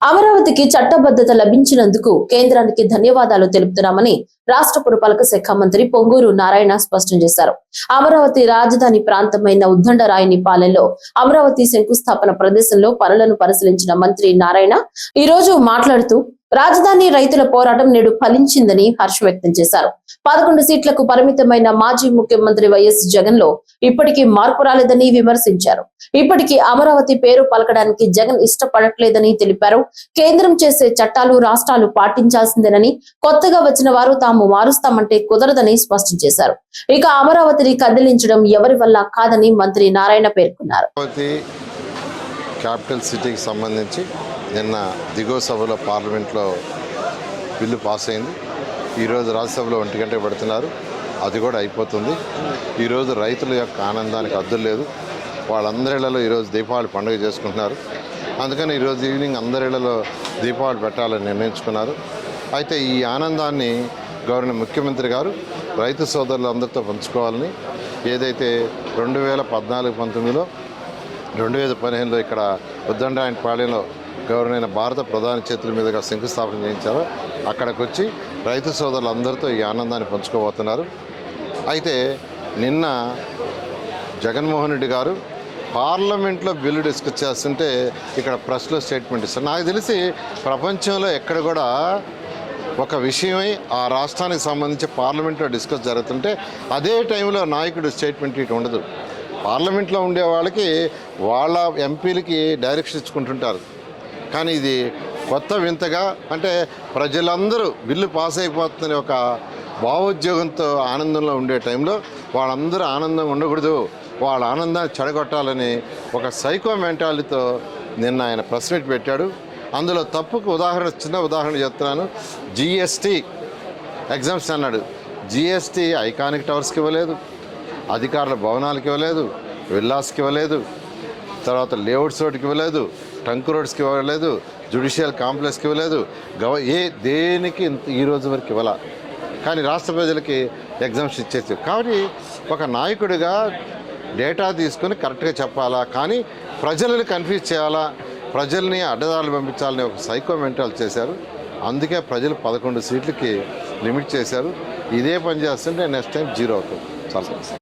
అమరావతికి చట్టబద్ధత లభించినందుకు కేంద్రానికి ధన్యవాదాలు తెలుపుతున్నామని రాష్ట్ర పురపాలక శాఖ మంత్రి పొంగూరు నారాయణ స్పష్టం చేశారు. అమరావతి రాజధాని ప్రాంతమైన ఉద్దండరాయనిపాలెంలో అమరావతి శంకుస్థాపన ప్రదేశంలో పనులను పరిశీలించిన మంత్రి నారాయణ ఈ రోజు మాట్లాడుతూ రాజధాని రైతుల పోరాటం నేడు ఫలించిందని హర్షం వ్యక్తం చేశారు. 11 సీట్లకు పరిమితమైన మాజీ ముఖ్యమంత్రి వైఎస్ జగన్ లో ఇప్పటికీ మార్పు రాలేదని విమర్శించారు. ఇప్పటికీ అమరావతి పేరు పలకడానికి జగన్ ఇష్టపడట్లేదని తెలిపారు. కేంద్రం చేసే చట్టాలు రాష్ట్రాలు పాటించాల్సిందేనని, కొత్తగా వచ్చిన వారు తాము మారుస్తామంటే కుదరదని స్పష్టం చేశారు. ఇక అమరావతిని కదిలించడం ఎవరి వల్ల కాదని మంత్రి నారాయణ పేర్కొన్నారు. క్యాపిటల్ సిటీకి సంబంధించి నిన్న దిగువ సభలో పార్లమెంట్లో బిల్లు పాస్ అయింది. ఈరోజు రాజ్యసభలో 1 గంటకు పెడుతున్నారు. అది కూడా అయిపోతుంది. ఈరోజు రైతుల యొక్క ఆనందానికి అద్దు లేదు. వాళ్ళందరిళ్లలో ఈరోజు దీపావళి పండుగ చేసుకుంటున్నారు. అందుకని ఈరోజు ఈవినింగ్ అందరిళ్లలో దీపావళి పెట్టాలని నిర్ణయించుకున్నారు. అయితే ఈ ఆనందాన్ని గవర్నర్ ముఖ్యమంత్రి గారు రైతు సోదరులందరితో పంచుకోవాలని, ఏదైతే 2014-19లో 2015లో ఇక్కడ ఉద్దండరాయనిపాలెంలో గవర్నర్ అయిన భారత ప్రధాని చేతుల మీదుగా శంకుస్థాపన చేయించారో అక్కడికి వచ్చి రైతు సోదరులందరితో ఈ ఆనందాన్ని పంచుకోబోతున్నారు. అయితే నిన్న జగన్మోహన్ రెడ్డి గారు పార్లమెంట్లో బిల్లు డిస్కస్ చేస్తుంటే ఇక్కడ ప్రెస్లో స్టేట్మెంట్ ఇస్తారు. నాకు తెలిసి ప్రపంచంలో ఎక్కడ కూడా ఒక విషయమై ఆ రాష్ట్రానికి సంబంధించి పార్లమెంట్లో డిస్కస్ జరుగుతుంటే అదే టైంలో నాయకుడు స్టేట్మెంట్ ఇటు ఉండదు. పార్లమెంట్లో ఉండే వాళ్ళకి వాళ్ళ ఎంపీలకి డైరెక్షన్ ఇచ్చుకుంటుంటారు. కానీ ఇది కొత్త వింతగా, అంటే ప్రజలందరూ బిల్లు పాస్ అయిపోతుందని ఒక భావోద్యోగంతో ఆనందంలో ఉండే టైంలో వాళ్ళందరూ ఆనందంగా ఉండకూడదు, వాళ్ళ ఆనందాన్ని చెడగొట్టాలని ఒక సైకో మెంటాలిటీతో నిన్న ఆయన ప్రెస్ మీట్ పెట్టాడు. అందులో తప్పుకు చిన్న ఉదాహరణ చెప్తున్నాను. జిఎస్టీ ఎగ్జామ్స్ అన్నాడు. జిఎస్టీ ఐకానిక్ టవర్స్కి ఇవ్వలేదు, అధికారుల భవనాలకు ఇవ్వలేదు, విల్లాస్కి ఇవ్వలేదు, తర్వాత లేఅవుట్స్ రోడ్కి ఇవ్వలేదు, ట్రంక్ రోడ్స్కి ఇవ్వలేదు, జ్యుడిషియల్ కాంప్లెక్స్కి ఇవ్వలేదు, దేనికి ఈ రోజు వరకు ఇవ్వాల. కానీ రాష్ట్ర ప్రజలకి ఎగ్జామ్స్ ఇచ్చేసి. కాబట్టి ఒక నాయకుడిగా డేటా తీసుకొని కరెక్ట్గా చెప్పాలా, కానీ ప్రజలను కన్ఫ్యూజ్ చేయాలా, ప్రజల్ని అడ్డదారులు పంపించాలని ఒక సైకో మెంటల్ చేశారు. అందుకే ప్రజలు 11 సీట్లకి లిమిట్ చేశారు. ఇదే పని చేస్తుంటే నెక్స్ట్ టైం 0 అవుతుంది. చాలా